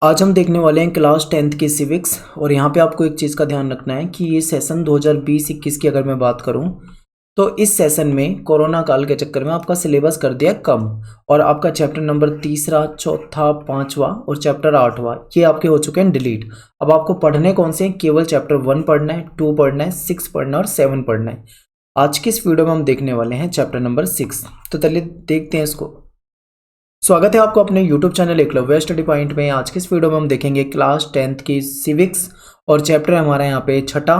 आज हम देखने वाले हैं क्लास 10th की सिविक्स। और यहाँ पे आपको एक चीज़ का ध्यान रखना है कि ये सेशन 2020-21 की अगर मैं बात करूँ तो इस सेशन में कोरोना काल के चक्कर में आपका सिलेबस कर दिया कम। और आपका चैप्टर नंबर तीसरा, चौथा, पाँचवा और चैप्टर 8वां ये आपके हो चुके हैं डिलीट। अब आपको पढ़ने कौन से हैं? केवल चैप्टर 1 पढ़ना है, 2 पढ़ना है, 6 पढ़ना है और 7 पढ़ना है। आज की इस वीडियो में हम देखने वाले हैं चैप्टर नंबर 6। तो चलिए देखते हैं इसको। स्वागत है आपको अपने YouTube channel Eklavya study point में। आज की इस वीडियो में हम देखेंगे क्लास 10th की सिविक्स और चैप्टर हमारा यहाँ पे छठा,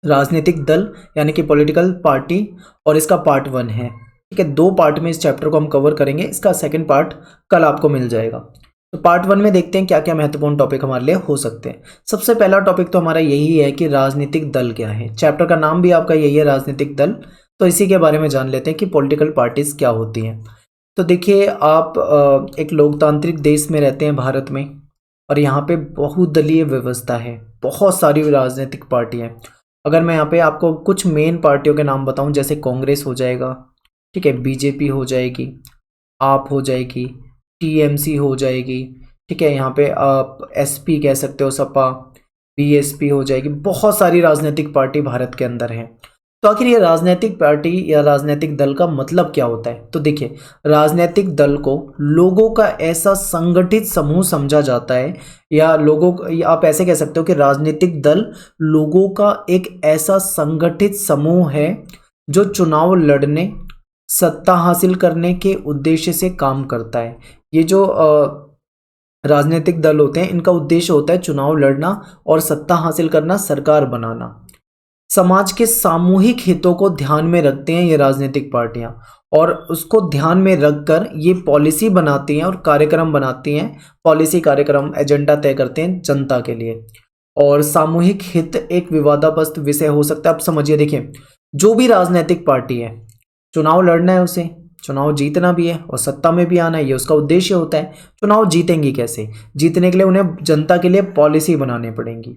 राजनीतिक दल यानी कि पॉलिटिकल पार्टी, और इसका पार्ट 1 है। ठीक है, 2 पार्ट में इस चैप्टर को हम कवर करेंगे। इसका सेकंड पार्ट कल आपको मिल जाएगा। तो पार्ट 1 में देखते हैं क्या क्या महत्वपूर्ण टॉपिक हमारे लिए हो सकते हैं। सबसे पहला टॉपिक तो हमारा यही है कि राजनीतिक दल क्या है। चैप्टर का नाम भी आपका यही है, राजनीतिक दल। तो इसी के बारे में जान लेते हैं कि पॉलिटिकल पार्टीज क्या होती हैं। तो देखिए, आप एक लोकतांत्रिक देश में रहते हैं, भारत में, और यहाँ पे बहुदलीय व्यवस्था है, बहुत सारी राजनीतिक पार्टियाँ हैं। अगर मैं यहाँ पे आपको कुछ मेन पार्टियों के नाम बताऊं, जैसे कांग्रेस हो जाएगा, ठीक है, बीजेपी हो जाएगी, आप हो जाएगी, टीएमसी हो जाएगी, ठीक है, यहाँ पे आप एसपी कह सकते हो, सपा, बीएसपी हो जाएगी। बहुत सारी राजनीतिक पार्टी भारत के अंदर है। तो आखिर ये राजनीतिक पार्टी या राजनीतिक दल का मतलब क्या होता है? तो देखिए, राजनीतिक दल को लोगों का ऐसा संगठित समूह समझा जाता है, या या आप ऐसे कह सकते हो कि राजनीतिक दल लोगों का एक ऐसा संगठित समूह है जो चुनाव लड़ने, सत्ता हासिल करने के उद्देश्य से काम करता है। ये जो राजनीतिक दल होते हैं, इनका उद्देश्य होता है चुनाव लड़ना और सत्ता हासिल करना, सरकार बनाना। समाज के सामूहिक हितों को ध्यान में रखते हैं ये राजनीतिक पार्टियां, और उसको ध्यान में रखकर ये पॉलिसी बनाती हैं और कार्यक्रम बनाती हैं। पॉलिसी, कार्यक्रम, एजेंडा तय करते हैं जनता के लिए। और सामूहिक हित एक विवादास्पद विषय हो सकता है। आप समझिए, देखिए, जो भी राजनीतिक पार्टी है, चुनाव लड़ना है उसे, चुनाव जीतना भी है और सत्ता में भी आना है, ये उसका उद्देश्य होता है। चुनाव जीतेंगी कैसे? जीतने के लिए उन्हें जनता के लिए पॉलिसी बनानी पड़ेंगी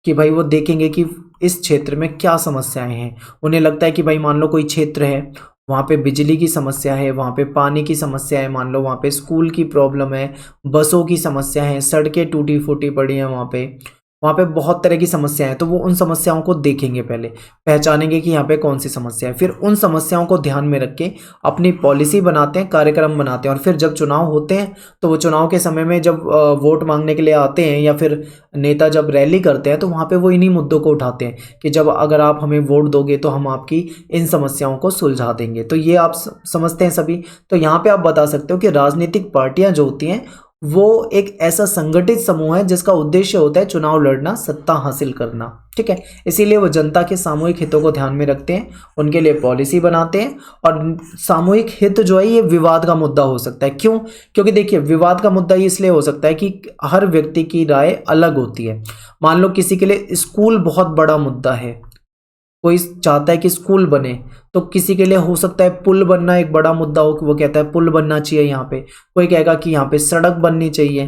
कि भाई वो देखेंगे कि इस क्षेत्र में क्या समस्याएं हैं। उन्हें लगता है कि भाई मान लो कोई क्षेत्र है, वहाँ पे बिजली की समस्या है, वहाँ पे पानी की समस्या है, मान लो वहाँ पे स्कूल की प्रॉब्लम है, बसों की समस्या है, सड़कें टूटी फूटी पड़ी हैं, वहाँ पे बहुत तरह की समस्याएं हैं। तो वो उन समस्याओं को देखेंगे, पहले पहचानेंगे कि यहाँ पे कौन सी समस्या है, फिर उन समस्याओं को ध्यान में रख के अपनी पॉलिसी बनाते हैं, कार्यक्रम बनाते हैं। और फिर जब चुनाव होते हैं तो वो चुनाव के समय में जब वोट मांगने के लिए आते हैं, या फिर नेता जब रैली करते हैं, तो वहाँ पे वो इन्हीं मुद्दों को उठाते हैं कि जब अगर आप हमें वोट दोगे तो हम आपकी इन समस्याओं को सुलझा देंगे। तो ये आप समझते हैं सभी। तो यहाँ पे आप बता सकते हो कि राजनीतिक पार्टियां जो होती हैं वो एक ऐसा संगठित समूह है जिसका उद्देश्य होता है चुनाव लड़ना, सत्ता हासिल करना। ठीक है, इसीलिए वो जनता के सामूहिक हितों को ध्यान में रखते हैं, उनके लिए पॉलिसी बनाते हैं। और सामूहिक हित जो है ये विवाद का मुद्दा हो सकता है। क्यों? क्योंकि देखिए, विवाद का मुद्दा ये इसलिए हो सकता है कि हर व्यक्ति की राय अलग होती है। मान लो किसी के लिए स्कूल बहुत बड़ा मुद्दा है, कोई चाहता है कि स्कूल बने, तो किसी के लिए हो सकता है पुल बनना एक बड़ा मुद्दा हो, कि वो कहता है पुल बनना चाहिए यहाँ पे। कोई कहेगा कि यहाँ पे सड़क बननी चाहिए।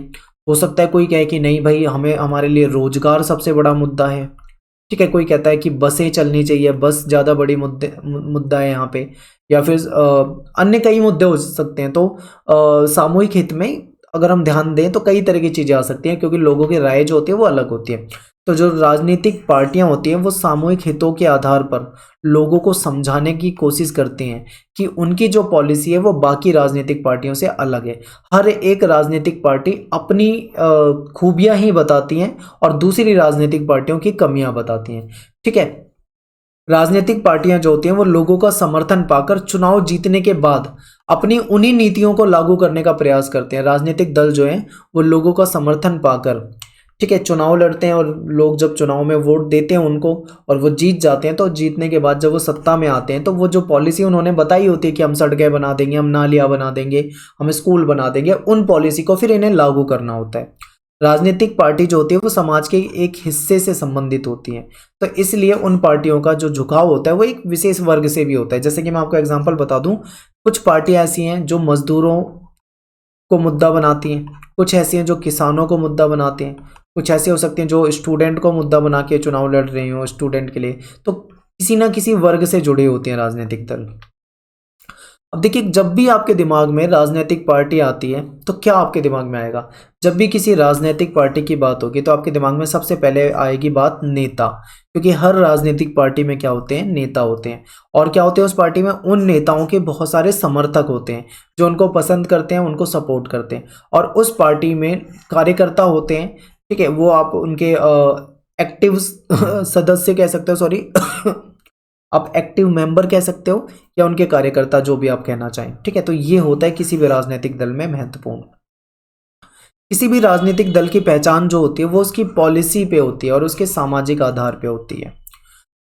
हो सकता है कोई कहे कि नहीं भाई, हमें हमारे लिए रोजगार सबसे बड़ा मुद्दा है। ठीक है, कोई कहता है कि बसें चलनी चाहिए, बस ज़्यादा बड़ी मुद्दा है यहाँ पे। या फिर अन्य कई मुद्दे हो सकते हैं। तो सामूहिक हित में अगर हम ध्यान दें तो कई तरह की चीज़ें आ सकती हैं, क्योंकि लोगों की राय जो होती है वो अलग होती है। तो जो राजनीतिक पार्टियां होती हैं वो सामूहिक हितों के आधार पर लोगों को समझाने की कोशिश करती हैं कि उनकी जो पॉलिसी है वो बाकी राजनीतिक पार्टियों से अलग है। हर एक राजनीतिक पार्टी अपनी खूबियां ही बताती हैं और दूसरी राजनीतिक पार्टियों की कमियां बताती हैं। ठीक है, राजनीतिक पार्टियां जो होती हैं वो लोगों का समर्थन पाकर चुनाव जीतने के बाद अपनी उन्हीं नीतियों को लागू करने का प्रयास करते हैं। राजनीतिक दल जो हैं वो लोगों का समर्थन पाकर, ठीक है, चुनाव लड़ते हैं, और लोग जब चुनाव में वोट देते हैं उनको और वो जीत जाते हैं, तो जीतने के बाद जब वो सत्ता में आते हैं तो वो जो पॉलिसी उन्होंने बताई होती है कि हम सड़कें बना देंगे, हम नालियाँ बना देंगे, हम स्कूल बना देंगे, उन पॉलिसी को फिर इन्हें लागू करना होता है। राजनीतिक पार्टी जो होती है वो समाज के एक हिस्से से संबंधित होती है। तो इसलिए उन पार्टियों का जो झुकाव होता है वो एक विशेष वर्ग से भी होता है। जैसे कि मैं आपको एग्जांपल बता दूं, कुछ पार्टियां ऐसी हैं जो मजदूरों को मुद्दा बनाती हैं, कुछ ऐसी हैं जो किसानों को मुद्दा बनाते हैं, कुछ ऐसे हो सकते हैं जो स्टूडेंट को मुद्दा बना के चुनाव लड़ रही हो, स्टूडेंट के लिए। तो किसी ना किसी वर्ग से जुड़े होते हैं राजनीतिक दल। अब देखिए, जब भी आपके दिमाग में राजनीतिक पार्टी आती है तो क्या आपके दिमाग में आएगा? जब भी किसी राजनीतिक पार्टी की बात होगी तो आपके दिमाग में सबसे पहले आएगी बात नेता, क्योंकि हर राजनीतिक पार्टी में क्या होते हैं? नेता होते हैं। और क्या होते हैं उस पार्टी में? उन नेताओं के बहुत सारे समर्थक होते हैं जो उनको पसंद करते हैं, उनको सपोर्ट करते हैं। और उस पार्टी में कार्यकर्ता होते हैं, ठीक है, वो आप उनके एक्टिव सदस्य कह सकते हो, सॉरी आप एक्टिव मेंबर कह सकते हो, या उनके कार्यकर्ता, जो भी आप कहना चाहें, ठीक है। तो ये होता है किसी भी राजनीतिक दल में महत्वपूर्ण। किसी भी राजनीतिक दल की पहचान जो होती है वो उसकी पॉलिसी पे होती है और उसके सामाजिक आधार पे होती है।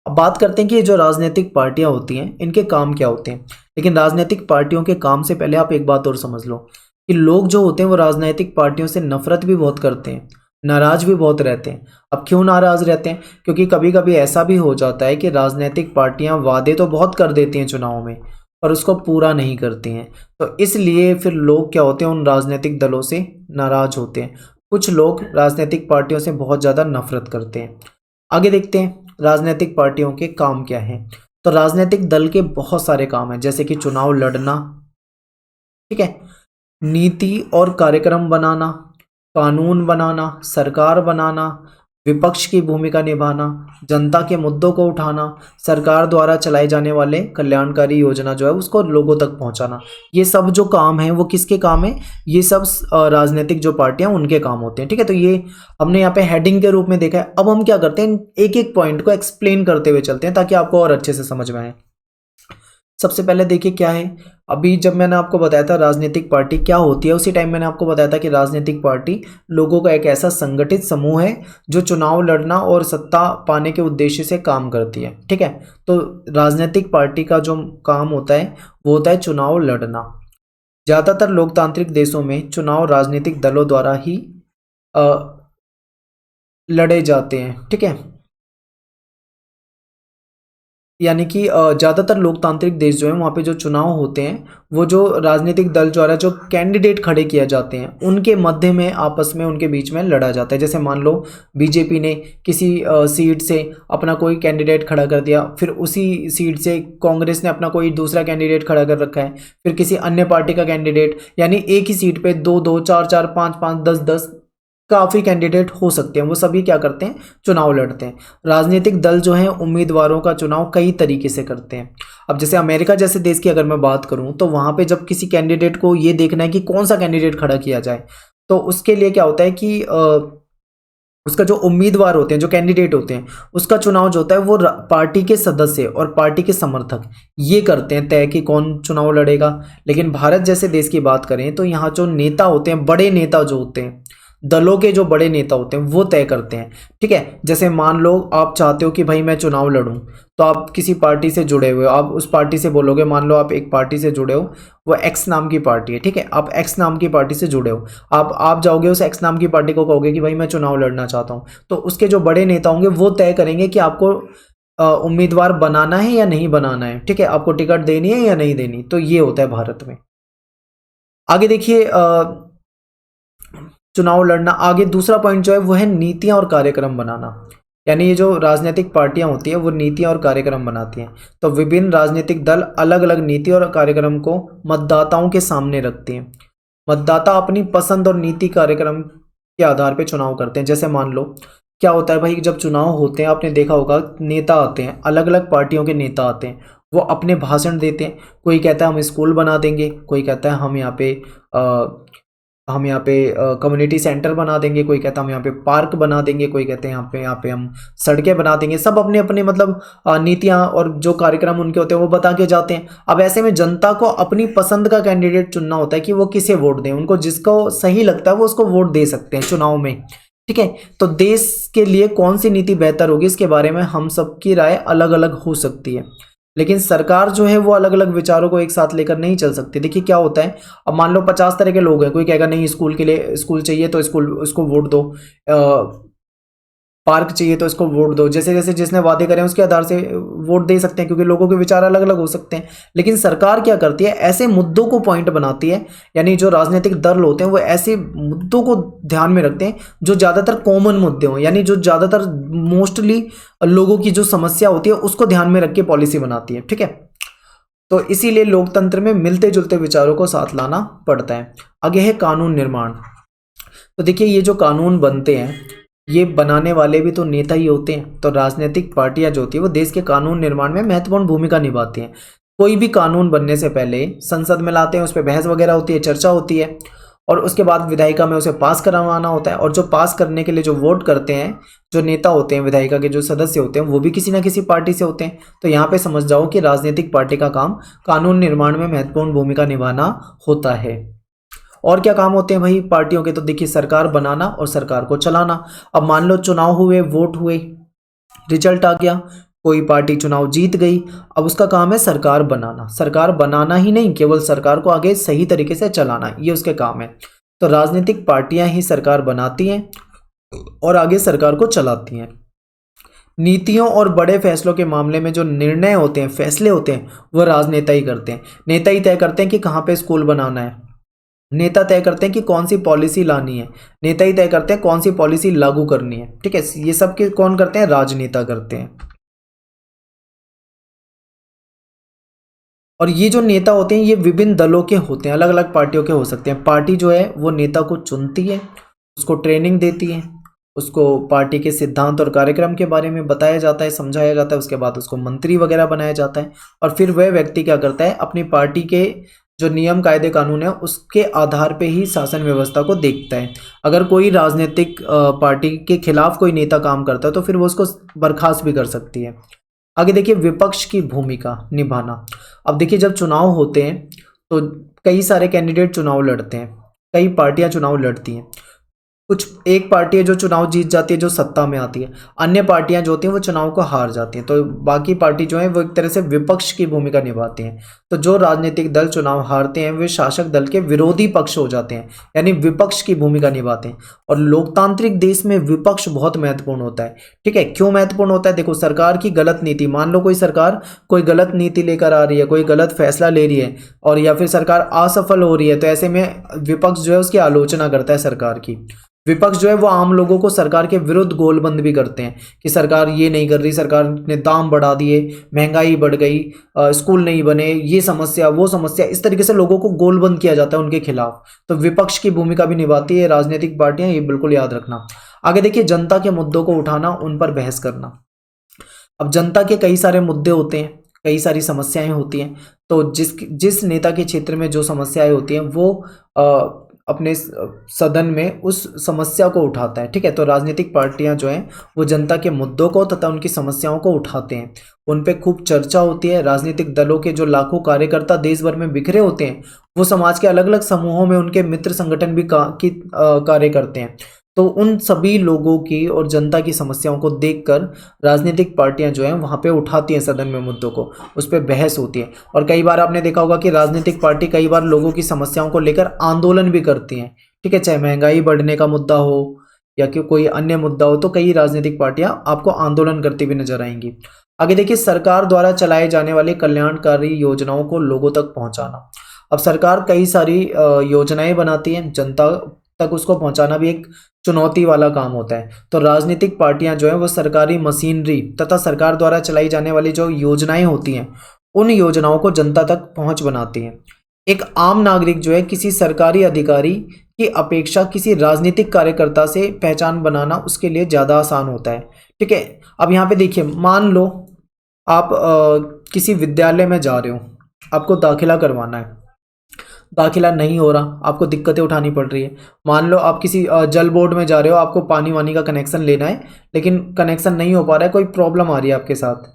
अब बात करते हैं कि ये जो राजनीतिक पार्टियां होती हैं इनके काम क्या होते हैं। लेकिन राजनीतिक पार्टियों के काम से पहले आप एक बात और समझ लो कि लोग जो होते हैं वो राजनीतिक पार्टियों से नफरत भी बहुत करते हैं, नाराज भी बहुत रहते हैं। अब क्यों नाराज रहते हैं? क्योंकि कभी कभी ऐसा भी हो जाता है कि राजनीतिक पार्टियां वादे तो बहुत कर देती हैं चुनाव में, पर उसको पूरा नहीं करती हैं। तो इसलिए फिर लोग क्या होते हैं, उन राजनीतिक दलों से नाराज होते हैं। कुछ लोग राजनीतिक पार्टियों से बहुत ज़्यादा नफरत करते हैं। आगे देखते हैं राजनीतिक पार्टियों के काम क्या हैं। तो राजनीतिक दल के बहुत सारे काम हैं, जैसे कि चुनाव लड़ना, ठीक है, नीति और कार्यक्रम बनाना, कानून बनाना, सरकार बनाना, विपक्ष की भूमिका निभाना, जनता के मुद्दों को उठाना, सरकार द्वारा चलाए जाने वाले कल्याणकारी योजना जो है उसको लोगों तक पहुंचाना। ये सब जो काम है वो किसके काम है? ये सब राजनीतिक जो पार्टियां उनके काम होते हैं, ठीक है। तो ये हमने यहाँ पे हेडिंग के रूप में देखा है। अब हम क्या करते हैं, एक एक पॉइंट को एक्सप्लेन करते हुए चलते हैं ताकि आपको और अच्छे से समझ में आए। सबसे पहले देखिए क्या है, अभी जब मैंने आपको बताया था राजनीतिक पार्टी क्या होती है, उसी टाइम मैंने आपको बताया था कि राजनीतिक पार्टी लोगों का एक ऐसा संगठित समूह है जो चुनाव लड़ना और सत्ता पाने के उद्देश्य से काम करती है, ठीक है। तो राजनीतिक पार्टी का जो काम होता है वो होता है चुनाव लड़ना। ज़्यादातर लोकतांत्रिक देशों में चुनाव राजनीतिक दलों द्वारा ही लड़े जाते हैं, ठीक है। यानी कि ज़्यादातर लोकतांत्रिक देश जो है वहाँ पे जो चुनाव होते हैं वो जो राजनीतिक दल द्वारा जो कैंडिडेट खड़े किए जाते हैं उनके मध्य में आपस में उनके बीच में लड़ा जाता है। जैसे मान लो बीजेपी ने किसी सीट से अपना कोई कैंडिडेट खड़ा कर दिया, फिर उसी सीट से कांग्रेस ने अपना कोई दूसरा कैंडिडेट खड़ा कर रखा है, फिर किसी अन्य पार्टी का कैंडिडेट, यानी एक ही सीट पे 2-2, 4-4, 5-5, 10-10 काफ़ी कैंडिडेट हो सकते हैं। वो सभी क्या करते हैं? चुनाव लड़ते हैं। राजनीतिक दल जो हैं उम्मीदवारों का चुनाव कई तरीके से करते हैं। अब जैसे अमेरिका जैसे देश की अगर मैं बात करूं तो वहां पे जब किसी कैंडिडेट को ये देखना है कि कौन सा कैंडिडेट खड़ा किया जाए, तो उसके लिए क्या होता है कि उसका जो उम्मीदवार होते हैं, जो कैंडिडेट होते हैं, उसका चुनाव जो होता है वो पार्टी के सदस्य और पार्टी के समर्थक ये करते हैं तय कि कौन चुनाव लड़ेगा। लेकिन भारत जैसे देश की बात करें तो यहाँ जो नेता होते हैं, बड़े नेता जो होते हैं, दलों के जो बड़े नेता होते हैं वो तय करते हैं, ठीक है। जैसे मान लो आप चाहते हो कि भाई मैं चुनाव लड़ूं, तो आप किसी पार्टी से जुड़े हुए हो, आप उस पार्टी से बोलोगे, मान लो आप एक पार्टी से जुड़े हो, वो एक्स नाम की पार्टी है, ठीक है, आप एक्स नाम की पार्टी से जुड़े हो, आप जाओगे उस एक्स नाम की पार्टी को कहोगे कि भाई मैं चुनाव लड़ना चाहता हूँ, तो उसके जो बड़े नेता होंगे वो तय करेंगे कि आपको उम्मीदवार बनाना है या नहीं बनाना है, ठीक है, आपको टिकट देनी है या नहीं देनी। तो ये होता है भारत में। आगे देखिए चुनाव लड़ना, आगे दूसरा पॉइंट जो है वो है नीतियां और कार्यक्रम बनाना। यानी ये जो राजनीतिक पार्टियां होती हैं वो नीतियां और कार्यक्रम बनाती हैं। तो विभिन्न राजनीतिक दल अलग अलग नीति और कार्यक्रम को मतदाताओं के सामने रखते हैं। मतदाता अपनी पसंद और नीति कार्यक्रम के आधार पर चुनाव करते हैं। जैसे मान लो क्या होता है भाई, जब चुनाव होते हैं आपने देखा होगा नेता आते हैं, अलग अलग पार्टियों के नेता आते हैं, वो अपने भाषण देते हैं। कोई कहता है हम स्कूल बना देंगे, कोई कहता है हम यहाँ पे कम्युनिटी सेंटर बना देंगे, कोई कहता है हम यहाँ पे पार्क बना देंगे, कोई कहते हैं यहाँ पे हम सड़कें बना देंगे। सब अपने अपने मतलब नीतियाँ और जो कार्यक्रम उनके होते हैं वो बता के जाते हैं। अब ऐसे में जनता को अपनी पसंद का कैंडिडेट चुनना होता है कि वो किसे वोट दें। उनको जिसको सही लगता है वो उसको वोट दे सकते हैं चुनाव में, ठीक है। तो देश के लिए कौन सी नीति बेहतर होगी इसके बारे में हम सबकी राय अलग अलग हो सकती है, लेकिन सरकार जो है वो अलग अलग विचारों को एक साथ लेकर नहीं चल सकती। देखिए क्या होता है, अब मान लो 50 तरह के लोग हैं, कोई कहेगा नहीं स्कूल के लिए स्कूल चाहिए तो स्कूल उसको वोट दो, पार्क चाहिए तो इसको वोट दो। जैसे जैसे जिसने वादे करें उसके आधार से वोट दे सकते हैं, क्योंकि लोगों के विचार अलग अलग हो सकते हैं। लेकिन सरकार क्या करती है, ऐसे मुद्दों को पॉइंट बनाती है, यानी जो राजनीतिक दल होते हैं वो ऐसे मुद्दों को ध्यान में रखते हैं जो ज़्यादातर कॉमन मुद्दे हों, यानी जो ज़्यादातर मोस्टली लोगों की जो समस्या होती है उसको ध्यान में रख के पॉलिसी बनाती है, ठीक है। तो इसीलिए लोकतंत्र में मिलते जुलते विचारों को साथ लाना पड़ता है। आगे है कानून निर्माण। तो देखिए ये जो कानून बनते हैं ये बनाने वाले भी तो नेता ही होते हैं। तो राजनीतिक पार्टियां जो होती है वो देश के कानून निर्माण में महत्वपूर्ण भूमिका निभाती हैं। कोई भी कानून बनने से पहले संसद में लाते हैं, उस पर बहस वगैरह होती है, चर्चा होती है, और उसके बाद विधायिका में उसे पास करवाना होता है। और जो पास करने के लिए जो वोट करते हैं, जो नेता होते हैं, विधायिका के जो सदस्य होते हैं, वो भी किसी ना किसी पार्टी से होते हैं। तो यहाँ पे समझ जाओ कि राजनीतिक पार्टी का काम कानून निर्माण में महत्वपूर्ण भूमिका निभाना होता है। और क्या काम होते हैं भाई पार्टियों के? तो देखिए सरकार बनाना और सरकार को चलाना। अब मान लो चुनाव हुए, वोट हुए, रिजल्ट आ गया, कोई पार्टी चुनाव जीत गई, अब उसका काम है सरकार बनाना। सरकार बनाना ही नहीं, केवल सरकार को आगे सही तरीके से चलाना, ये उसके काम है। तो राजनीतिक पार्टियां ही सरकार बनाती हैं और आगे सरकार को चलाती हैं। नीतियों और बड़े फैसलों के मामले में जो निर्णय होते हैं, फैसले होते हैं, वो राजनेता ही करते हैं। नेता ही तय करते हैं कि कहाँ पे स्कूल बनाना है, नेता तय करते हैं कि कौन सी पॉलिसी लानी है, नेता ही तय करते हैं कौन सी पॉलिसी लागू करनी है। ठीक है, ये सब के कौन करते हैं? राजनेता करते हैं। और ये जो नेता होते हैं ये विभिन्न दलों के होते हैं, अलग अलग पार्टियों के हो सकते हैं। पार्टी जो है वो नेता को चुनती है, उसको ट्रेनिंग देती है, उसको पार्टी के सिद्धांत और कार्यक्रम के बारे में बताया जाता है, समझाया जाता है, उसके बाद उसको मंत्री वगैरह बनाया जाता है। और फिर वह व्यक्ति क्या करता है? अपनी पार्टी के जो नियम कायदे कानून है उसके आधार पे ही शासन व्यवस्था को देखता है। अगर कोई राजनीतिक पार्टी के खिलाफ कोई नेता काम करता है तो फिर वो उसको बर्खास्त भी कर सकती है। आगे देखिए विपक्ष की भूमिका निभाना। अब देखिए जब चुनाव होते हैं तो कई सारे कैंडिडेट चुनाव लड़ते हैं, कई पार्टियां चुनाव लड़ती हैं। कुछ एक पार्टी है जो चुनाव जीत जाती है, जो सत्ता में आती है, अन्य पार्टियां जो होती हैं वो चुनाव को हार जाती हैं। तो बाकी पार्टी जो है वो एक तरह से विपक्ष की भूमिका निभाती हैं। तो जो राजनीतिक दल चुनाव हारते हैं वे शासक दल के विरोधी पक्ष हो जाते हैं, यानी विपक्ष की भूमिका निभाते हैं। और लोकतांत्रिक देश में विपक्ष बहुत महत्वपूर्ण होता है। ठीक है, क्यों महत्वपूर्ण होता है? देखो सरकार की गलत नीति, मान लो कोई सरकार कोई गलत नीति लेकर आ रही है, कोई गलत फैसला ले रही है, और या फिर सरकार असफल हो रही है, तो ऐसे में विपक्ष जो है उसकी आलोचना करता है सरकार की। विपक्ष जो है वो आम लोगों को सरकार के विरुद्ध गोलबंद भी करते हैं कि सरकार ये नहीं कर रही, सरकार ने दाम बढ़ा दिए, महंगाई बढ़ गई, स्कूल नहीं बने, ये समस्या वो समस्या, इस तरीके से लोगों को गोलबंद किया जाता है उनके खिलाफ। तो विपक्ष की भूमिका भी निभाती है राजनीतिक पार्टियां, ये बिल्कुल याद रखना। आगे देखिए जनता के मुद्दों को उठाना, उन पर बहस करना। अब जनता के कई सारे मुद्दे होते हैं, कई सारी समस्याएं होती हैं। तो जिस नेता के क्षेत्र में जो समस्याएं होती हैं वो अपने सदन में उस समस्या को उठाता है। ठीक है, तो राजनीतिक पार्टियां जो हैं वो जनता के मुद्दों को तथा उनकी समस्याओं को उठाते हैं, उन पे खूब चर्चा होती है। राजनीतिक दलों के जो लाखों कार्यकर्ता देश भर में बिखरे होते हैं वो समाज के अलग अलग समूहों में उनके मित्र संगठन भी कार्य करते हैं। तो उन सभी लोगों की और जनता की समस्याओं को देखकर राजनीतिक पार्टियां जो हैं वहाँ पे उठाती हैं सदन में मुद्दों को, उस पर बहस होती है। और कई बार आपने देखा होगा कि राजनीतिक पार्टी कई बार लोगों की समस्याओं को लेकर आंदोलन भी करती हैं। ठीक है, चाहे महंगाई बढ़ने का मुद्दा हो या कि कोई अन्य मुद्दा हो, तो कई राजनीतिक पार्टियां आपको आंदोलन करती हुई नजर आएंगी। आगे देखिए सरकार द्वारा चलाए जाने वाली कल्याणकारी योजनाओं को लोगों तक पहुंचाना। अब सरकार कई सारी योजनाएं बनाती है, जनता तक उसको पहुंचाना भी एक चुनौती वाला काम होता है। तो राजनीतिक पार्टियां जो है वो सरकारी मशीनरी तथा सरकार द्वारा चलाई जाने वाली जो योजनाएं होती हैं उन योजनाओं को जनता तक पहुंच बनाती हैं। एक आम नागरिक जो है किसी सरकारी अधिकारी की अपेक्षा किसी राजनीतिक कार्यकर्ता से पहचान बनाना उसके लिए ज़्यादा आसान होता है। ठीक है, अब यहाँ पे देखिए मान लो आप किसी विद्यालय में जा रहे हो, आपको दाखिला करवाना है, दाखिला नहीं हो रहा, आपको दिक्कतें उठानी पड़ रही है। मान लो आप किसी जल बोर्ड में जा रहे हो, आपको पानी वानी का कनेक्शन लेना है लेकिन कनेक्शन नहीं हो पा रहा है, कोई प्रॉब्लम आ रही है आपके साथ।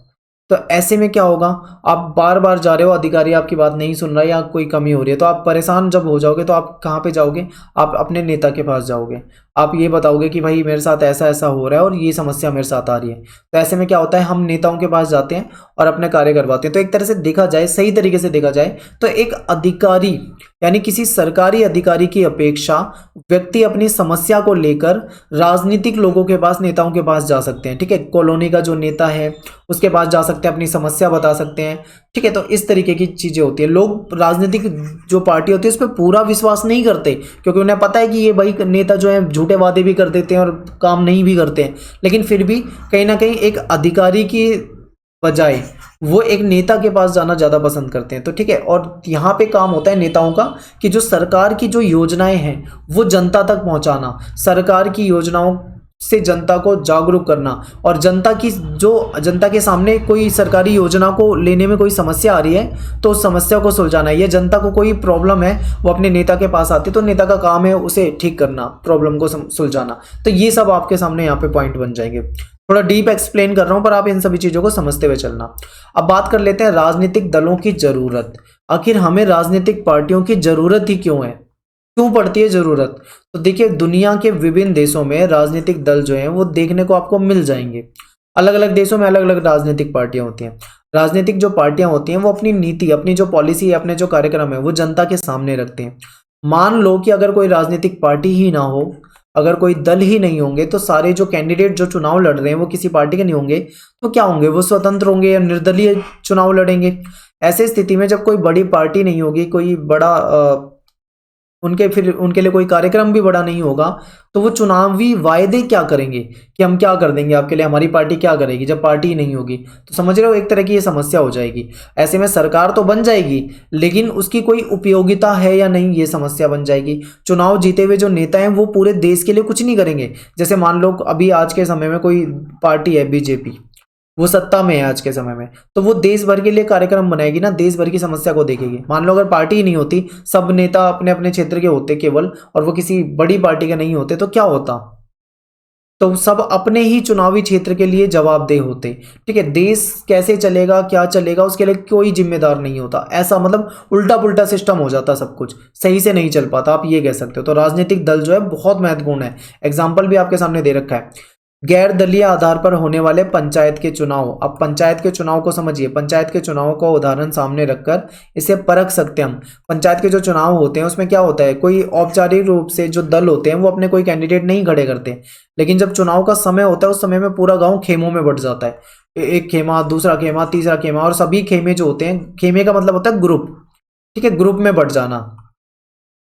तो ऐसे में क्या होगा, आप बार बार जा रहे हो, अधिकारी आपकी बात नहीं सुन रहा है या कोई कमी हो रही है, तो आप परेशान जब हो जाओगे तो आप कहाँ पे जाओगे? आप अपने नेता के पास जाओगे, आप ये बताओगे कि भाई मेरे साथ ऐसा ऐसा हो रहा है और ये समस्या मेरे साथ आ रही है। तो ऐसे में क्या होता है, हम नेताओं के पास जाते हैं और अपने कार्य करवाते हैं। तो एक तरह से देखा जाए, सही तरीके से देखा जाए तो एक अधिकारी यानी किसी सरकारी अधिकारी की अपेक्षा व्यक्ति अपनी समस्या को लेकर राजनीतिक लोगों के पास, नेताओं के पास जा सकते हैं। ठीक है, कॉलोनी का जो नेता है उसके पास जा सकते हैं, अपनी समस्या बता सकते हैं। ठीक है, तो इस तरीके की चीजें होती है। लोग राजनीतिक जो पार्टी होती है उस पर पूरा विश्वास नहीं करते क्योंकि उन्हें पता है कि ये भाई नेता जो है झूठे वादे भी कर देते हैं और काम नहीं भी करते हैं, लेकिन फिर भी कहीं ना कहीं एक अधिकारी की बजाय वो एक नेता के पास जाना ज़्यादा पसंद करते हैं। तो ठीक है, और यहाँ पे काम होता है नेताओं का कि जो सरकार की जो योजनाएं हैं वो जनता तक पहुँचाना, सरकार की योजनाओं से जनता को जागरूक करना, और जनता के सामने कोई सरकारी योजना को लेने में कोई समस्या आ रही है तो उस समस्या को सुलझाना। ये जनता को कोई प्रॉब्लम है, वो अपने नेता के पास आती है तो नेता का काम है उसे ठीक करना, प्रॉब्लम को सुलझाना। तो ये सब आपके सामने यहाँ पे पॉइंट बन जाएंगे। थोड़ा डीप एक्सप्लेन कर रहा हूं पर आप इन सभी चीजों को समझते हुए चलना। अब बात कर लेते हैं राजनीतिक दलों की जरूरत। आखिर हमें राजनीतिक पार्टियों की जरूरत ही क्यों है, क्यों पड़ती है जरूरत? तो देखिए, दुनिया के विभिन्न देशों में राजनीतिक दल जो हैं वो देखने को आपको मिल जाएंगे। अलग अलग देशों में अलग अलग राजनीतिक पार्टियां होती हैं। राजनीतिक जो पार्टियां होती हैं वो अपनी नीति, अपनी जो पॉलिसी, अपने जो कार्यक्रम है वो जनता के सामने रखते हैं। मान लो कि अगर कोई राजनीतिक पार्टी ही ना हो, अगर कोई दल ही नहीं होंगे, तो सारे जो कैंडिडेट जो चुनाव लड़ रहे हैं वो किसी पार्टी के नहीं होंगे, तो क्या होंगे? वो स्वतंत्र होंगे या निर्दलीय चुनाव लड़ेंगे। ऐसे स्थिति में जब कोई बड़ी पार्टी नहीं होगी, कोई बड़ा उनके लिए कोई कार्यक्रम भी बड़ा नहीं होगा, तो वो चुनावी वायदे क्या करेंगे कि हम क्या कर देंगे आपके लिए, हमारी पार्टी क्या करेगी जब पार्टी ही नहीं होगी? तो समझ रहे हो, एक तरह की ये समस्या हो जाएगी। ऐसे में सरकार तो बन जाएगी लेकिन उसकी कोई उपयोगिता है या नहीं, ये समस्या बन जाएगी। चुनाव जीते हुए जो नेता हैं वो पूरे देश के लिए कुछ नहीं करेंगे। जैसे मान लो अभी आज के समय में कोई पार्टी है बीजेपी, वो सत्ता में है आज के समय में, तो वो देश भर के लिए कार्यक्रम बनाएगी ना, देश भर की समस्या को देखेगी। मान लो अगर पार्टी ही नहीं होती, सब नेता अपने अपने क्षेत्र के होते केवल, और वो किसी बड़ी पार्टी के नहीं होते, तो क्या होता? तो सब अपने ही चुनावी क्षेत्र के लिए जवाबदेह होते। ठीक है, देश कैसे चलेगा, क्या चलेगा, उसके लिए कोई जिम्मेदार नहीं होता। ऐसा मतलब उल्टा पुल्टा सिस्टम हो जाता, सब कुछ सही से नहीं चल पाता, आप ये कह सकते हो। तो राजनीतिक दल जो है बहुत महत्वपूर्ण है। एग्जाम्पल भी आपके सामने दे रखा है। गैर दलीय आधार पर होने वाले पंचायत के चुनाव। अब पंचायत के चुनाव को समझिए, पंचायत के चुनाव का उदाहरण सामने रखकर इसे परख सकते हैं हम। पंचायत के जो चुनाव होते हैं उसमें क्या होता है, कोई औपचारिक रूप से जो दल होते हैं वो अपने कोई कैंडिडेट नहीं खड़े करते, लेकिन जब चुनाव का समय होता है उस समय में पूरा गांव खेमों में बंट जाता है। एक खेमा, दूसरा खेमा, तीसरा खेमा, और सभी खेमे जो होते हैं, खेमे का मतलब होता है ग्रुप। ठीक है, ग्रुप में बंट जाना।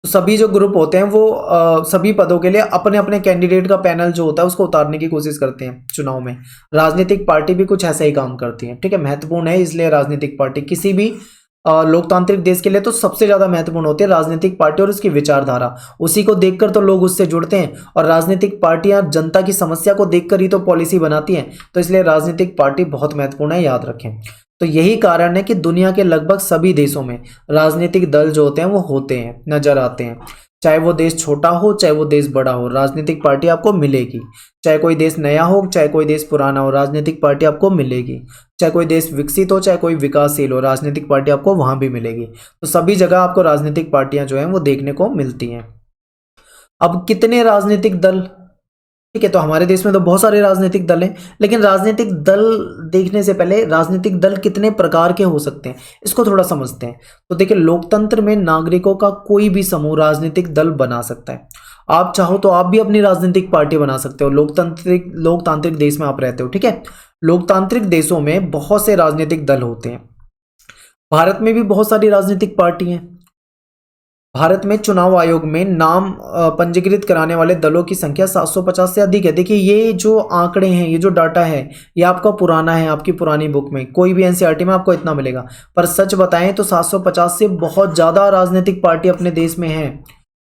तो सभी जो ग्रुप होते हैं वो सभी पदों के लिए अपने अपने कैंडिडेट का पैनल जो होता है उसको उतारने की कोशिश करते हैं चुनाव में। राजनीतिक पार्टी भी कुछ ऐसा ही काम करती है। ठीक है, महत्वपूर्ण है इसलिए राजनीतिक पार्टी किसी भी लोकतांत्रिक देश के लिए तो सबसे ज्यादा महत्वपूर्ण होती है राजनीतिक पार्टी और उसकी विचारधारा। उसी को देखकर तो लोग उससे जुड़ते हैं, और राजनीतिक पार्टियां जनता की समस्या को देखकर ही तो पॉलिसी बनाती हैं। तो इसलिए राजनीतिक पार्टी बहुत महत्वपूर्ण है, याद रखें। तो यही कारण है कि दुनिया के लगभग सभी देशों में राजनीतिक दल जो होते हैं वो होते हैं, नजर आते हैं। चाहे वो देश छोटा हो चाहे वो देश बड़ा हो, राजनीतिक पार्टी आपको मिलेगी। चाहे कोई देश नया हो चाहे कोई देश पुराना हो, राजनीतिक पार्टी आपको मिलेगी। चाहे कोई देश विकसित हो चाहे कोई विकासशील हो, राजनीतिक पार्टी आपको वहां भी मिलेगी। तो सभी जगह आपको राजनीतिक पार्टियां जो हैं वो देखने को मिलती हैं। अब कितने राजनीतिक दल? ठीक है, तो हमारे देश में तो बहुत सारे राजनीतिक दल हैं, लेकिन राजनीतिक दल देखने से पहले राजनीतिक दल कितने प्रकार के हो सकते हैं इसको थोड़ा समझते हैं। तो देखिए, लोकतंत्र में नागरिकों का कोई भी समूह राजनीतिक दल बना सकता है। आप चाहो तो आप भी अपनी राजनीतिक पार्टी बना सकते हो। लोकतांत्रिक देश में आप रहते हो। ठीक है, लोकतांत्रिक देशों में बहुत से राजनीतिक दल होते हैं। भारत में भी बहुत सारी राजनीतिक पार्टी हैं। भारत में चुनाव आयोग में नाम पंजीकृत कराने वाले दलों की संख्या 750 से अधिक है। देखिए, ये जो आंकड़े हैं, ये जो डाटा है, ये आपका पुराना है, आपकी पुरानी बुक में कोई भी एनसीईआरटी में आपको इतना मिलेगा। पर सच बताएं तो 750 से बहुत ज़्यादा राजनीतिक पार्टी अपने देश में है।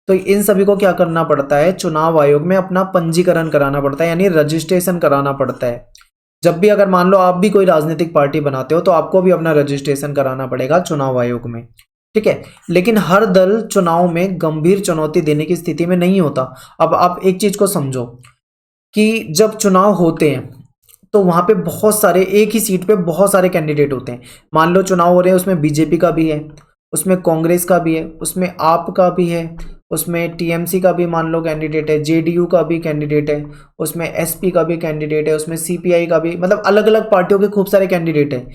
तो इन सभी को क्या करना पड़ता है, चुनाव आयोग में अपना पंजीकरण कराना पड़ता है, यानी रजिस्ट्रेशन कराना पड़ता है। जब भी अगर मान लो आप भी कोई राजनीतिक पार्टी बनाते हो तो आपको भी अपना रजिस्ट्रेशन कराना पड़ेगा चुनाव आयोग में। ठीक है, लेकिन हर दल चुनाव में गंभीर चुनौती देने की स्थिति में नहीं होता। अब आप एक चीज को समझो कि जब चुनाव होते हैं तो वहां पे बहुत सारे, एक ही सीट पे बहुत सारे कैंडिडेट होते हैं। मान लो चुनाव हो रहे हैं, उसमें बीजेपी का भी है, उसमें कांग्रेस का भी है, उसमें आप का भी है, उसमें टीएमसी का भी मान लो कैंडिडेट है, जेडीयू का भी कैंडिडेट है, उसमें एसपी का भी कैंडिडेट है, उसमें सीपीआई का भी, मतलब अलग अलग पार्टियों के खूब सारे कैंडिडेट हैं।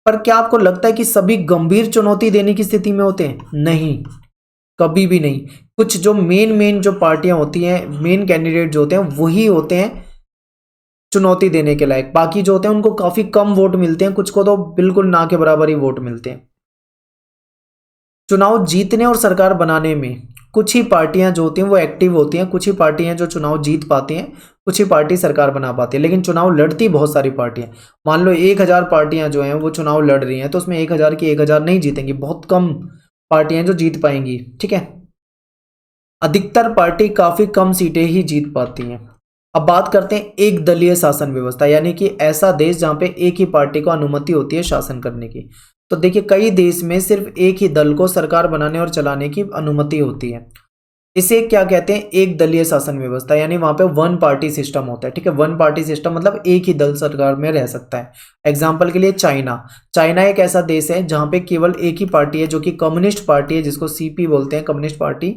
पर क्या आपको लगता है कि सभी गंभीर चुनौती देने की स्थिति में होते हैं? नहीं, कभी भी नहीं। कुछ जो मेन जो पार्टियां होती हैं, मेन कैंडिडेट जो होते हैं वही होते हैं चुनौती देने के लायक। बाकी जो होते हैं उनको काफी कम वोट मिलते हैं, कुछ को तो बिल्कुल ना के बराबर ही वोट मिलते हैं। चुनाव जीतने और सरकार बनाने में कुछ ही पार्टियां जो होती हैं वो एक्टिव होती हैं, कुछ ही पार्टियां जो चुनाव जीत पाती हैं कुछ ही पार्टी सरकार बना पाती है, लेकिन चुनाव लड़ती बहुत सारी पार्टियां। मान लो 1000 पार्टियां जो हैं वो चुनाव लड़ रही हैं, तो उसमें 1000 की 1000 नहीं जीतेंगी, बहुत कम पार्टियां जो जीत पाएंगी। ठीक है, अधिकतर पार्टी काफी कम सीटें ही जीत पाती हैं। अब बात करते हैं एक दलीय शासन व्यवस्था, यानी कि ऐसा देश जहां पे एक ही पार्टी को अनुमति होती है शासन करने की। तो देखिए, कई देश में सिर्फ एक ही दल को सरकार बनाने और चलाने की अनुमति होती है। इसे क्या कहते हैं? एक दलीय शासन व्यवस्था, यानी वहां पे वन पार्टी सिस्टम होता है। ठीक है, वन पार्टी सिस्टम मतलब एक ही दल सरकार में रह सकता है। एग्जाम्पल के लिए चाइना। चाइना एक ऐसा देश है जहां पे केवल एक ही पार्टी है, जो कि कम्युनिस्ट पार्टी है, जिसको सीपी बोलते हैं, कम्युनिस्ट पार्टी।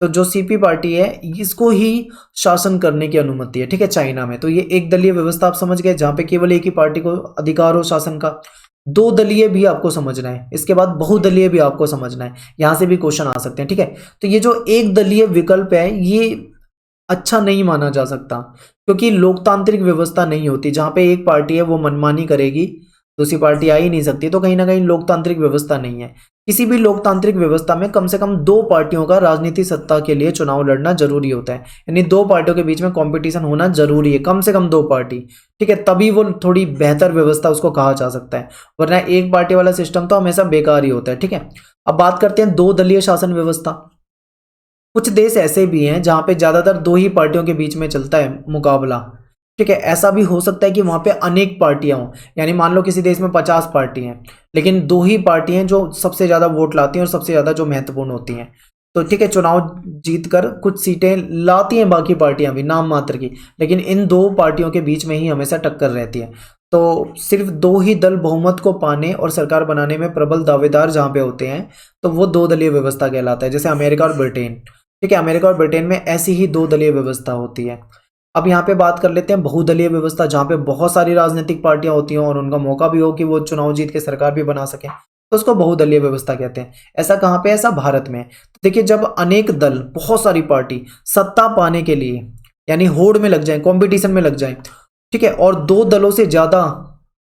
तो जो सीपी पार्टी है, इसको ही शासन करने की अनुमति है। ठीक है, चाइना में। तो ये एक दलीय व्यवस्था आप समझ गए, जहां पे केवल एक ही पार्टी को अधिकार हो शासन का। दो दलीय भी आपको समझना है, इसके बाद बहुदलीय भी आपको समझना है, यहां से भी क्वेश्चन आ सकते हैं। ठीक है, तो ये जो एक दलीय विकल्प है, ये अच्छा नहीं माना जा सकता, क्योंकि लोकतांत्रिक व्यवस्था नहीं होती। जहां पे एक पार्टी है वो मनमानी करेगी, दूसरी पार्टी आ ही नहीं सकती, तो कहीं ना कहीं लोकतांत्रिक व्यवस्था नहीं है। किसी भी लोकतांत्रिक व्यवस्था में कम से कम दो पार्टियों का राजनीतिक सत्ता के लिए चुनाव लड़ना जरूरी होता है, यानी दो पार्टियों के बीच में कंपटीशन होना जरूरी है, कम से कम दो पार्टी। ठीक है, तभी वो थोड़ी बेहतर व्यवस्था उसको कहा जा सकता है, वरना एक पार्टी वाला सिस्टम तो हमेशा बेकार ही होता है। ठीक है, अब बात करते हैं दो दलीय शासन व्यवस्था। कुछ देश ऐसे भी हैं जहां पे ज्यादातर दो ही पार्टियों के बीच में चलता है मुकाबला। ठीक है, ऐसा भी हो सकता है कि वहां पे अनेक पार्टियां हों, यानी मान लो किसी देश में 50 पार्टी हैं, लेकिन दो ही पार्टी हैं जो सबसे ज्यादा वोट लाती हैं और सबसे ज्यादा जो महत्वपूर्ण होती हैं। तो ठीक है, चुनाव जीतकर कुछ सीटें लाती हैं बाकी पार्टियां भी, नाम मात्र की, लेकिन इन दो पार्टियों के बीच में ही हमेशा टक्कर रहती है। तो सिर्फ दो ही दल बहुमत को पाने और सरकार बनाने में प्रबल दावेदार जहां पे होते हैं, तो वो दो दलीय व्यवस्था कहलाता है, जैसे अमेरिका और ब्रिटेन। ठीक है, अमेरिका और ब्रिटेन में ऐसी ही दो दलीय व्यवस्था होती है। अब यहाँ पे बात कर लेते हैं बहुदलीय व्यवस्था, जहाँ पे बहुत सारी राजनीतिक पार्टियां होती हैं और उनका मौका भी हो कि वो चुनाव जीत के सरकार भी बना सके, तो उसको बहुदलीय व्यवस्था कहते हैं। ऐसा कहाँ पे? ऐसा भारत में। तो देखिए, जब अनेक दल, बहुत सारी पार्टी सत्ता पाने के लिए, यानी होड़ में लग जाए, कॉम्पिटिशन में लग जाए, ठीक है, और दो दलों से ज्यादा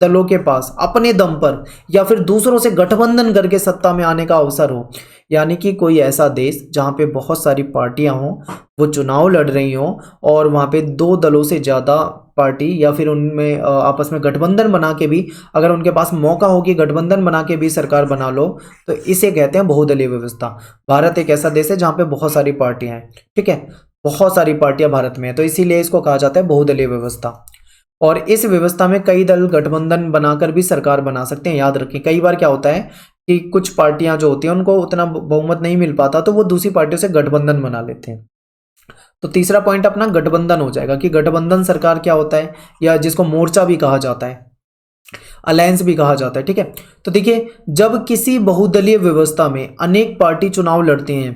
दलों के पास अपने दम पर या फिर दूसरों से गठबंधन करके सत्ता में आने का अवसर हो, यानी कि कोई ऐसा देश जहां पे बहुत सारी पार्टियां हों, वो चुनाव लड़ रही हों, और वहां पे दो दलों से ज्यादा पार्टी या फिर उनमें आपस में गठबंधन बना के भी, अगर उनके पास मौका हो कि गठबंधन बना के भी सरकार बना लो, तो इसे कहते हैं बहुदलीय व्यवस्था। भारत एक ऐसा देश है जहाँ पे बहुत सारी पार्टियां हैं। ठीक है, बहुत सारी पार्टियां भारत में है, तो इसीलिए इसको कहा जाता है बहुदलीय व्यवस्था। और इस व्यवस्था में कई दल गठबंधन बनाकर भी सरकार बना सकते हैं। याद रखें, कई बार क्या होता है कि कुछ पार्टियां जो होती हैं उनको उतना बहुमत नहीं मिल पाता, तो वो दूसरी पार्टियों से गठबंधन बना लेते हैं। तो तीसरा पॉइंट अपना गठबंधन हो जाएगा कि गठबंधन सरकार क्या होता है, या जिसको मोर्चा भी कहा जाता है, अलायंस भी कहा जाता है। ठीक है, तो देखिए, जब किसी बहुदलीय व्यवस्था में अनेक पार्टी चुनाव लड़ती हैं,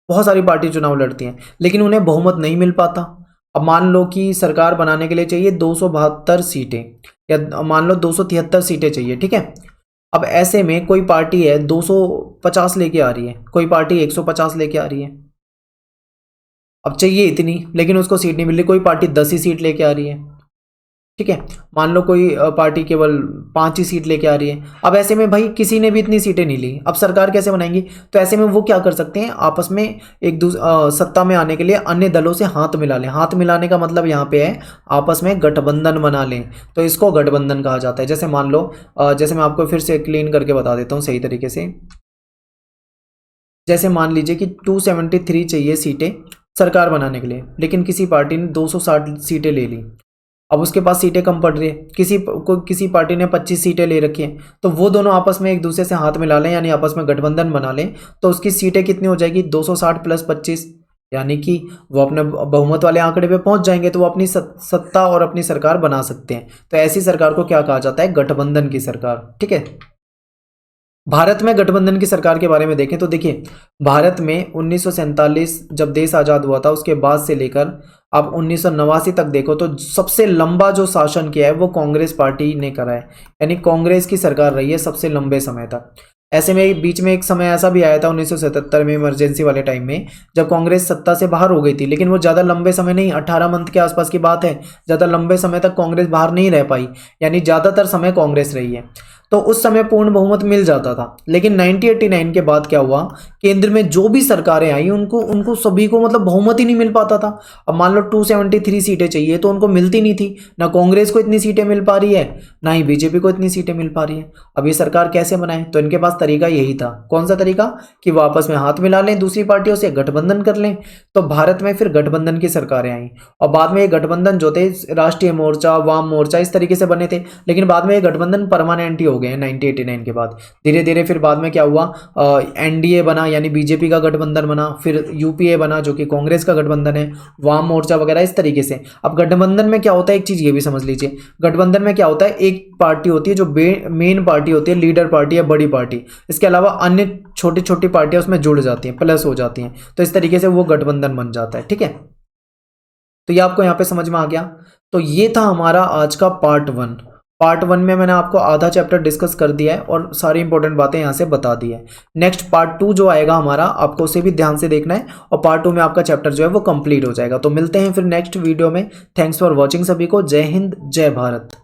बहुत सारी पार्टी चुनाव लड़ती हैं, लेकिन उन्हें बहुमत नहीं मिल पाता। अब मान लो कि सरकार बनाने के लिए चाहिए 272 सीटें, या मान लो 273 सीटें चाहिए। ठीक है, अब ऐसे में कोई पार्टी है 250 लेके आ रही है, कोई पार्टी 150 लेके आ रही है, अब चाहिए इतनी, लेकिन उसको सीट नहीं मिल रही। कोई पार्टी 10 ही सीट लेके आ रही है। ठीक है, मान लो कोई पार्टी केवल 5 ही सीट लेके आ रही है। अब ऐसे में भाई किसी ने भी इतनी सीटें नहीं ली, अब सरकार कैसे बनाएंगी? तो ऐसे में वो क्या कर सकते हैं, आपस में एक सत्ता में आने के लिए अन्य दलों से हाथ मिला लें। हाथ मिलाने का मतलब यहाँ पे है आपस में गठबंधन बना लें, तो इसको गठबंधन कहा जाता है। जैसे मान लो, जैसे मैं आपको फिर से क्लीन करके बता देता हूँ सही तरीके से। जैसे मान लीजिए कि 273 चाहिए सीटें सरकार बनाने के लिए, लेकिन किसी पार्टी ने 260 सीटें ले ली। अब उसके पास सीटें कम पड़ रही है, किसी पार्टी ने 25 सीटें ले रखी हैं, तो वो दोनों आपस में एक दूसरे से हाथ मिला लें, यानी आपस में गठबंधन बना लें, तो उसकी सीटें कितनी हो जाएगी? 260 प्लस 25, यानी कि वो अपने बहुमत वाले आंकड़े पे पहुंच जाएंगे, तो वो अपनी सत्ता और अपनी सरकार बना सकते हैं। तो ऐसी सरकार को क्या कहा जाता है? गठबंधन की सरकार। ठीक है, भारत में गठबंधन की सरकार के बारे में देखें तो देखिए, भारत में 1947 जब देश आज़ाद हुआ था, उसके बाद से लेकर अब 1989 तक देखो तो सबसे लंबा जो शासन किया है वो कांग्रेस पार्टी ने करा है, यानी कांग्रेस की सरकार रही है सबसे लंबे समय तक। ऐसे में बीच में एक समय ऐसा भी आया था 1977 में, इमरजेंसी वाले टाइम में, जब कांग्रेस सत्ता से बाहर हो गई थी, लेकिन वो ज़्यादा लंबे समय नहीं, 18 मंथ के आसपास की बात है, ज़्यादा लंबे समय तक कांग्रेस बाहर नहीं रह पाई, यानी ज़्यादातर समय कांग्रेस रही है। तो उस समय पूर्ण बहुमत मिल जाता था। लेकिन 1989 के बाद क्या हुआ कि केंद्र में जो भी सरकारें आई उनको उनको सभी को मतलब बहुमत ही नहीं मिल पाता था। अब मान लो 273 सीटें चाहिए तो उनको मिलती नहीं थी, ना कांग्रेस को इतनी सीटें मिल पा रही है, ना ही बीजेपी को इतनी सीटें मिल पा रही है। अब ये सरकार कैसे बनाए, तो इनके पास तरीका यही था। कौन सा तरीका, कि वो आपस में हाथ मिला लें, दूसरी पार्टियों से गठबंधन कर लें। तो भारत में फिर गठबंधन की सरकारें आई और बाद में ये गठबंधन जो थे राष्ट्रीय मोर्चा, वाम मोर्चा, इस तरीके से बने थे। लेकिन बाद में ये गठबंधन परमानेंट ही हो गए 1989 के बाद। धीरे धीरे फिर बाद में क्या हुआ, एनडीए बना यानी बीजेपी का गठबंधन बना, फिर यूपीए बना जो कि कांग्रेस का गठबंधन है, वाम मोर्चा वगैरह इस तरीके से। अब गठबंधन में क्या होता है, एक चीज ये भी समझ लीजिए, गठबंधन में क्या होता है, एक पार्टी होती है जो मेन पार्टी होती है, लीडर पार्टी या बड़ी पार्टी, इसके अलावा अन्य छोटी छोटी पार्टियां उसमें जुड़ जाती हैं, प्लस हो जाती हैं, तो इस तरीके से वो गठबंधन बन जाता है। ठीक है, तो ये आपको यहाँ पे समझ में आ गया। तो ये था हमारा आज का पार्ट वन में मैंने आपको आधा चैप्टर डिस्कस कर दिया है और सारी इंपॉर्टेंट बातें यहाँ से बता दी है। नेक्स्ट पार्ट 2 जो आएगा हमारा, आपको उसे भी ध्यान से देखना है और पार्ट 2 में आपका चैप्टर जो है वो कंप्लीट हो जाएगा। तो मिलते हैं फिर नेक्स्ट वीडियो में। थैंक्स फॉर वॉचिंग सभी को। जय हिंद, जय भारत।